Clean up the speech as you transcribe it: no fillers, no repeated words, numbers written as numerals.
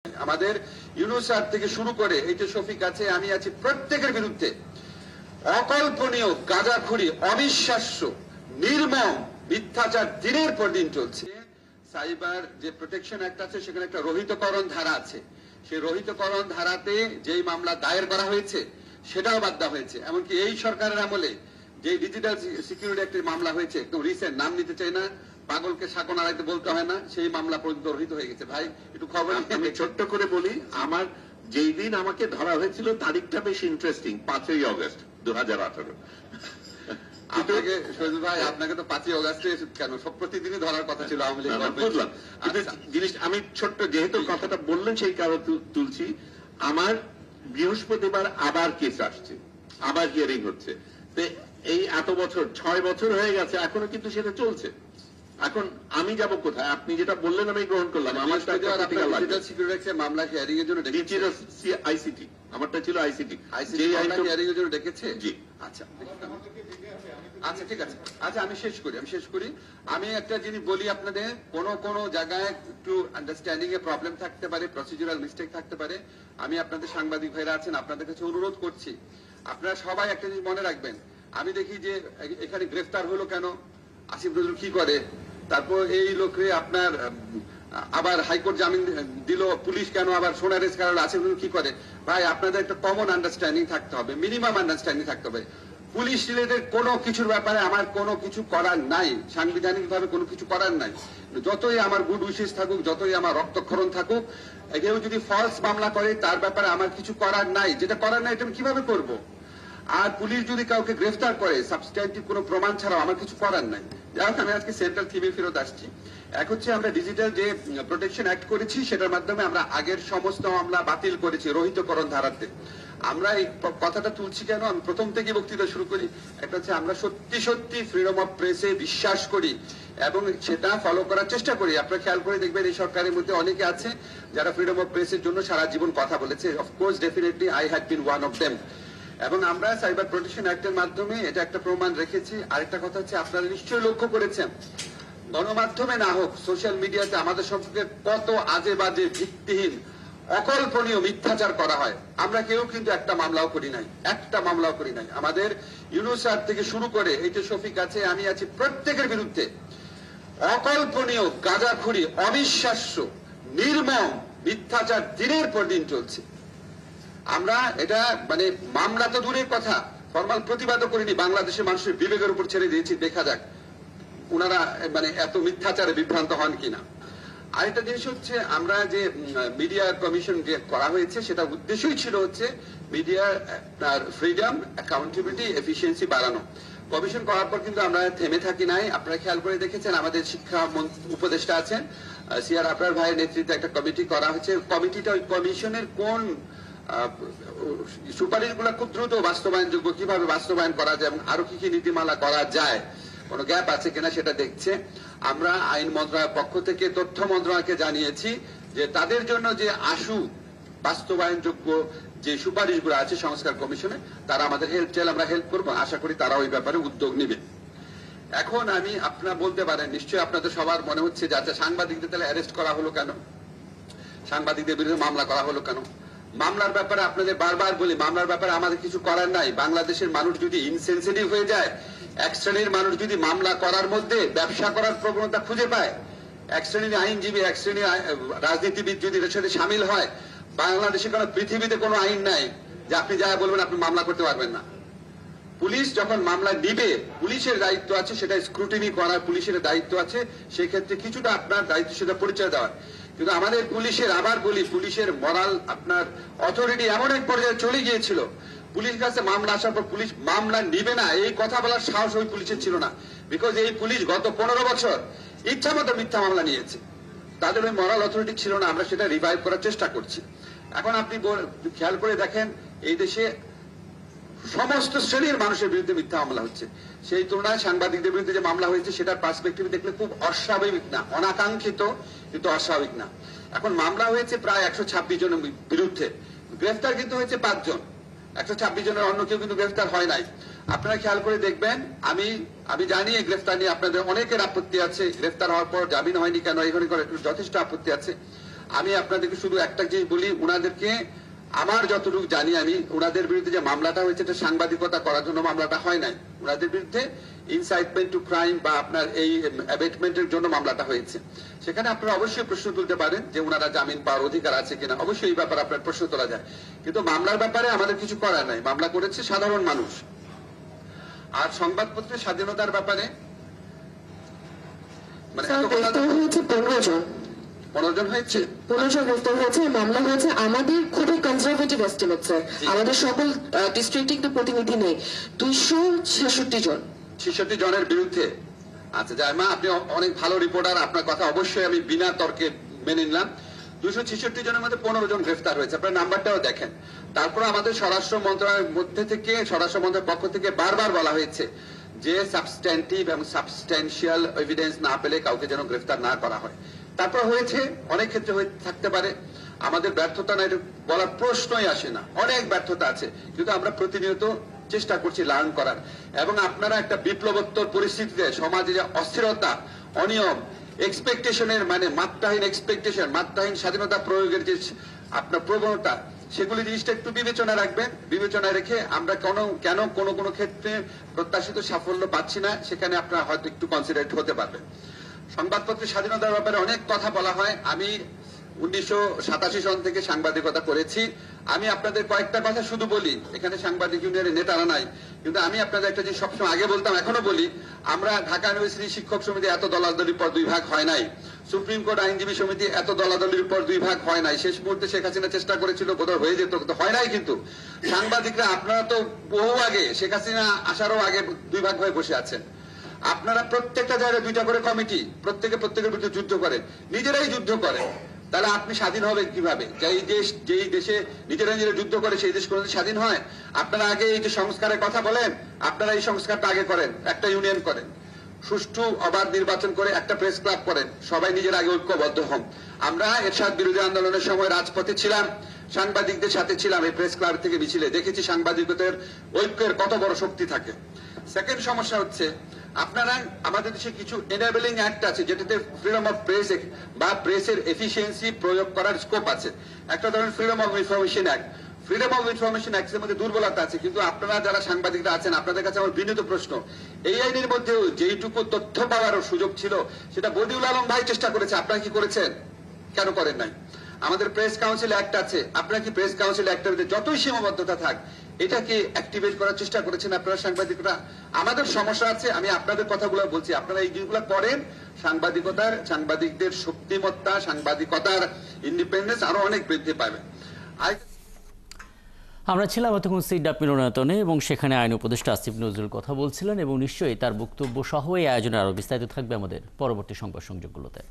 আমাদের ইউনূস স্যার থেকে শুরু করে এই যে শফিক আছে, আমি আছি, প্রত্যেকের বিরুদ্ধে অকল্পনীয় গাঁজাখুরি, অবিশ্বাস্য, নির্মম মিথ্যাচার দিনের পর দিন চলছে। সাইবার যে প্রোটেকশন অ্যাক্ট আছে সেখানে একটা রহিতকরণ ধারা আছে, সেই রহিতকরণ ধারাতে যেই মামলা দায়ের করা হয়েছে সেটাও বাদ দেওয়া হয়েছে। এমনকি এই সরকারের আমলে যে ডিজিটাল সিকিউরিটি অ্যাক্টের মামলা হয়েছে, একদম রিসেন্ট, নাম নিতে চাই না, পাগলকে শাকন আড়াইতে বলতে হয় না, সেই মামলা পর্যন্ত রহিত হয়ে গেছে। ভাই একটু খবর আমি ছোট্ট করে বলি, আমার যেই দিন আমাকে ধরা হয়েছিল তারিখটা বেশ ইন্টারেস্টিং, 5ই অগস্ট 2018। আপনাকে শহীদুল ভাই, আপনাকে তো 5ই অগস্টে কেন সব প্রতিদিনই ধরার কথা ছিল আওয়ামী লীগ। বুঝলাম, কিন্তু জিনিস আমি ছোট্ট যেহেতু কথাটা বললেন সেই কারণে তুলছি। আমার বৃহস্পতিবার আবার কেস আসছে, আবার হিয়ারিং হচ্ছে। এই এত বছর, 6 বছর হয়ে গেছে, এখনো কিন্তু সেটা চলছে। এখন আমি যাব কোথায়? আপনি যেটা বললেন আমি গ্রহণ করলাম। আমার মামলা হিয়ারিং এর জন্য আইসিটি, আমারটা ছিল আইসিটি। হিয়ারিং এর জন্য ডেকেছে। জি, আচ্ছা আচ্ছা, ঠিক আছে। আচ্ছা, আমি শেষ করি। আমি একটা জিনিস বলি আপনাদের, কোন জায়গায় একটু আন্ডারস্ট্যান্ডিং এ প্রবলেম থাকতে পারে, প্রসিডিউরাল মিস্টেক থাকতে পারে। আমি আপনাদের সাংবাদিক ভাইরা আছেন, আপনাদের কাছে অনুরোধ করছি, আপনারা সবাই একটা জিনিস মনে রাখবেন। আমি দেখি যে এখানে গ্রেফতার হলো কেন, আসিফ নজরুল কি করে, তারপর এই লোকরে আপনার আবার হাইকোর্ট জামিন দিল, পুলিশ কেন আবার সোনারেজ কারণ আসিফ নজরুল কি করে। ভাই, আপনাদের একটা কমন আন্ডারস্ট্যান্ডিং থাকতে হবে, মিনিমাম আন্ডারস্ট্যান্ডিং থাকতে হবে। পুলিশ রিলেটেড কোনো কিছুর ব্যাপারে আমার কোনো কিছু করার নাই, সাংবিধানিক ভাবে কোনো কিছু করার নাই। যতই আমার গুড উইশেস থাকুক, যতই আমার রক্তক্ষরণ থাকুক, কেউ যদি ফলস মামলা করে তার ব্যাপারে আমার কিছু করার নাই। যেটা করার নাই এটা আমি কিভাবে করব? আর পুলিশ যদি কাউকে গ্রেফতার করে সাবস্ট্যান্টিভ কোনো প্রমাণ ছাড়াও আমার কিছু করার নাই। যাই হোক, আমি আজকে সেন্ট্রাল থিমে ফেরত আসছি। এক হচ্ছে আমরা ডিজিটাল যে প্রোটেকশন অ্যাক্ট করেছি সেটার মাধ্যমে আমরা আগের সমস্ত মামলা বাতিল করেছি রহিতকরণ ধারাতে। আমরা এই কথাটা তুলছি কেন, আমি প্রথম থেকে বক্তৃতা শুরু করি। একটা হচ্ছে আমরা সত্যি ফ্রিডম অফ প্রেসে বিশ্বাস করি এবং সেটা ফলো করার চেষ্টা করি। আপনারা খেয়াল করে দেখবেন এই সরকারের মধ্যে অনেকে আছে যারা ফ্রিডম অফ প্রেসের জন্য সারা জীবন কথা বলেছে। Of course, definitely I had been one of them. এবং আমরা সাইবার প্রোটেকশন অ্যাক্টের মাধ্যমে এটা একটা প্রমাণ রেখেছি। আরেকটা কথা হচ্ছে, আপনারা নিশ্চয়ই লক্ষ্য করেছেন গণমাধ্যমে না হোক, সোশ্যাল মিডিয়াতে আমাদের সম্পর্কে কত আজে বাজে, ভিত্তিহীন, অকল্পনীয় মিথ্যাচার করা হয়। আমরা কেউ কিন্তু একটা মামলাও করি নাই, আমাদের ইউনূস স্যার থেকে শুরু করে এই যে শফিক আছে, আমি আছি, প্রত্যেকের বিরুদ্ধে অকল্পনীয় গাঁজাখুরি, অবিশ্বাস্য, নির্মম মিথ্যাচার দিনের পর দিন চলছে। আমরা এটা মানে মামলা তো দূরের কথা, ফরমাল প্রতিবাদও করিনি, বাংলাদেশের মানুষের বিবেকের উপর ছেড়ে দিয়েছি, দেখা যাক ওনারা মানে এত মিথ্যাচারে বিভ্রান্ত হন কিনা। আরেকটা জিনিস হচ্ছে, আমরা যে মিডিয়া কমিশন যে করা হয়েছে সেটা উদ্দেশ্যই ছিল হচ্ছে মিডিয়ার ফ্রিডম, অ্যাকাউন্টেবিলিটি, এফিসিয়েন্সি বাড়ানো। কমিশন করার পর কিন্তু আমরা থেমে থাকি নাই। আপনারা খেয়াল করে দেখেছেন, আমাদের শিক্ষা উপদেষ্টা আছেন সিআর আবরার ভাইয়ের নেতৃত্বে একটা কমিটি করা হয়েছে। কমিটিটা ওই কমিশনের কোন সুপারিশগুলো খুব দ্রুত বাস্তবায়নযোগ্য, কিভাবে বাস্তবায়ন করা যায় এবং আরো কি কি নীতিমালা করা যায়, কোনো গ্যাপ আছে কিনা সেটা দেখছে। আমরা আইন মন্ত্রণালয়ের পক্ষ থেকে তথ্য মন্ত্রণালয়কে জানিয়েছি যে তাদের জন্য যে আশু বাস্তবায়নযোগ্য যে সুপারিশগুলো আছে সংস্কার কমিশনে, তারা আমাদের হেল্প চাইলে আমরা হেল্প করবো। আশা করি তারা ওই ব্যাপারে উদ্যোগ নেবে। এখন আপনারা বলতে পারেন, নিশ্চয়ই আপনাদের সবার মনে হচ্ছে যে আচ্ছা, সাংবাদিকদের তাহলে অ্যারেস্ট করা হলো কেন, সাংবাদিকদের বিরুদ্ধে মামলা করা হলো কেন? মামলার ব্যাপারে আপনাদের বারবার বলি, মামলার ব্যাপারে আমাদের কিছু করার নাই। বাংলাদেশের মানুষ যদি ইনসেনসিটিভ হয়ে যায়, এক শ্রেণীর মানুষ যদি মামলা করার মধ্যে ব্যবসা করার প্রবণতা খুঁজে পায়, এক শ্রেণীর আইনজীবী, এক শ্রেণীর রাজনীতিবিদ যদি এর সাথে সামিল হয়, বাংলাদেশে কোনো পৃথিবীতে কোনো আইন নাই যে আপনি যা বলবেন আপনি মামলা করতে পারবেন না। পুলিশ যখন মামলা নিবে, পুলিশের দায়িত্ব আছে সেটা স্ক্রুটিনি করার, পুলিশের দায়িত্ব আছে সেই ক্ষেত্রে কিছুটা আপনার দায়িত্ব সেটা পরিচয় দেওয়ার। কিন্তু আমাদের পুলিশের, আবার বলি, পুলিশের মরাল আপনার অথরিটি এমন এক পর্যায়ে চলে গিয়েছিল, পুলিশ কাছে মামলা আসার পর পুলিশ মামলা নিবে না এই কথা বলার সাহস ওই পুলিশের ছিল না। বিকজ এই পুলিশ গত 15 বছর ইচ্ছা মতো মিথ্যা মামলা নিয়েছে, তাদের ওই মরাল অথরিটি ছিল না। আমরা সেটা রিভাইভ করার চেষ্টা করছি। এখন আপনি খেয়াল করে দেখেন, এই দেশে সমস্ত শ্রেণীর মানুষের বিরুদ্ধে মিথ্যা মামলা হচ্ছে। সেই তুলনায় সাংবাদিকদের বিরুদ্ধে যে মামলা হয়েছে সেটার পার্সপেক্টিভ দেখলে খুব অস্বাভাবিক না, অনাকাঙ্ক্ষিত কিন্তু অস্বাভাবিক না। এখন মামলা হয়েছে প্রায় 126 জনের বিরুদ্ধে, গ্রেফতার কিন্তু হয়েছে 5 জন। 126 জনের অন্য কেউ কিন্তু গ্রেফতার হয় নাই। আপনারা খেয়াল করে দেখবেন, আমি জানি এই গ্রেফতার নিয়ে আপনাদের অনেকের আপত্তি আছে, গ্রেফতার হওয়ার পর জামিন হয়নি কেন, এখানে যথেষ্ট আপত্তি আছে। আমি আপনাদেরকে শুধু একটা জিনিস বলি, উনাদেরকে আমার যতটুকু জানি আমি, উনাদের বিরুদ্ধে যে মামলাটা হয়েছে এটা সাংবাদিকতা করার জন্য মামলাটা হয় নাই। উনাদের বিরুদ্ধে ইনসাইটমেন্ট টু ক্রাইম বা আপনার এই অ্যাবেটমেন্টের জন্য মামলাটা হয়েছে। সেখানে আপনারা অবশ্যই প্রশ্ন তুলতে পারেন যে উনারা জামিন পাওয়ার অধিকার আছে কিনা, অবশ্যই এই ব্যাপারে আপনার প্রশ্ন তোলা যায়। কিন্তু মামলার ব্যাপারে আমাদের কিছু করার নাই, মামলা করেছে সাধারণ মানুষ। আর সংবাদপত্রের স্বাধীনতার ব্যাপারে মানে স্যার, গ্রেফতার হয়েছে 15 জন। 15 জন হয়েছে। 15 জন গ্রেফতার হয়েছে, মামলা হয়েছে। আমাদের খুবই কনজারভেটিভ এস্টিমেট স্যার, আমাদের সকল ডিস্ট্রিক্টে কিন্তু প্রতিনিধি নেই, 266 জন। 66 জনের বিরুদ্ধে। আচ্ছা জাইমা, আপনি অনেক ভালো রিপোর্টার, আপনার কথা অবশ্যই আমি বিনা তর্কে মেনে নিলাম। 266 জনের মধ্যে 15 জন গ্রেফতার হয়েছে, আপনার নাম্বারটাও দেখেন। তারপর আমাদের স্বরাষ্ট্র মন্ত্রণালয়ের মধ্যে থেকে, স্বরাষ্ট্র মন্ত্রণালয়ের পক্ষ থেকে বারবার বলা হয়েছে যে সাবস্ট্যান্টিভ এবং সাবস্ট্যান্সিয়াল এভিডেন্স না পেলে কাউকে যেন গ্রেফতার না করা হয়। তারপর হয়েছে, অনেক ক্ষেত্রে হয়ে থাকতে পারে। আমাদের ব্যর্থতা না এটা বলার প্রশ্নই আসে না, অনেক ব্যর্থতা আছে, কিন্তু আমরা প্রতিনিয়ত চেষ্টা করছি লার্ন করার। এবং আপনারা একটা বিপ্লবোত্তর পরিস্থিতিতে সমাজে যে অস্থিরতা, অনিয়ম, এক্সপেকটেশনের মানে মাত্রাহীন এক্সপেকটেশন, মাত্রাহীন স্বাধীনতা প্রয়োগের যে আপনার প্রবণতা, সেগুলি জিনিসটা একটু বিবেচনা রাখবেন। বিবেচনায় রেখে আমরা কেন কোনো ক্ষেত্রে প্রত্যাশিত সাফল্য পাচ্ছি না, সেখানে আপনারা হয়তো একটু কনসিডারেট হতে পারবেন। সংবাদপত্রের স্বাধীনতার ব্যাপারে অনেক কথা বলা হয়। আমি 1987 সন থেকে সাংবাদিকতা করেছি। আমি আপনাদের কয়েকটা কথা শুধু বলি, এখানে সাংবাদিক ইউনিয়নের নেতারা নাই, কিন্তু আমি আপনাদের একটা জিনিস সবসময় আগে বলতাম, এখনো বলি, আমরা ঢাকা ইউনিভার্সিটি শিক্ষক সমিতি এত দলাদলির পর 2 ভাগ হয় নাই, সুপ্রিম কোর্ট আইনজীবী সমিতি এত দলাদলির পর 2 ভাগ হয় নাই। শেষ মুহূর্তে শেখ হাসিনা চেষ্টা করেছিল, বোধহয় হয়ে যেত, কিন্তু হয় নাই। কিন্তু সাংবাদিকরা আপনারা তো বহু আগে, শেখ হাসিনা আসারও আগে 2 ভাগ হয়ে বসে আছেন। আপনারা প্রত্যেকটা জায়গায় 2টা করে কমিটি, প্রত্যেকের বিরুদ্ধে যুদ্ধ করে, নিজেরাই যুদ্ধ করে। তাহলে আপনি স্বাধীন হবেন কিভাবে? যেই দেশে নিজেরা যুদ্ধ করে সেই দেশ কোনোদিন স্বাধীন হয়? আপনারা আগে এই যে সংস্কারের কথা বলেন, আপনারা এই সংস্কারটা আগে করেন, একটা ইউনিয়ন করেন, সুষ্ঠু অবাধ নির্বাচন করে একটা প্রেস ক্লাব করেন, সবাই নিজের আগে ঐক্যবদ্ধ হন। আমরা এরশাদ বিরোধী আন্দোলনের সময় রাজপথে ছিলাম, সাংবাদিকদের সাথে ছিলাম, এই প্রেস ক্লাব থেকে মিছিলে দেখেছি সাংবাদিকদের ঐক্যের কত বড় শক্তি থাকে। সেকেন্ড সমস্যা হচ্ছে, আপনারা আমাদের দেশে কিছু এনাবেলিং অ্যাক্ট আছে যেটাতে ফ্রিডম অফ প্রেস বা প্রেসের এফিসিয়েন্সি প্রয়োগ করার স্কোপ আছে। একটা ধরেন freedom of information act. Freedom of information অ্যাক্টের মধ্যে দুর্বলতা আছে, কিন্তু আপনারা যারা সাংবাদিকরা আছেন, আপনাদের কাছে আমার বিনীত প্রশ্ন, এই আইনের মধ্যেও যেইটুকু তথ্য পাওয়ার সুযোগ ছিল সেটা বদিউল আলম ভাই চেষ্টা করেছে, আপনারা কি করেছেন? কেন করেন নাই? আমাদের প্রেস কাউন্সিল অ্যাক্ট আছে, আপনারা কি প্রেস কাউন্সিল অ্যাক্টের মধ্যে যতই সীমাবদ্ধতা থাক এটাকে অ্যাক্টিভেট করার চেষ্টা করেছেন আপনারা সাংবাদিকরা? আমাদের সমস্যা আছে, আমি আপনাদের কথাগুলো বলছি, আপনারা এই জিনিসগুলো করেন, সাংবাদিকদের শক্তিমত্তা, সাংবাদিকতার ইন্ডিপেন্ডেন্স আরো অনেক বৃদ্ধি পাবে। আমরা ছিলাম এতক্ষণ সিডাপ মিলনায়তনে এবং সেখানে আইন উপদেষ্টা আসিফ নজরুল কথা বলছিলেন এবং নিশ্চয়ই তার বক্তব্য সহ এই আয়োজনে আরও বিস্তারিত থাকবে আমাদের পরবর্তী সংবাদ সংযোগগুলোতে।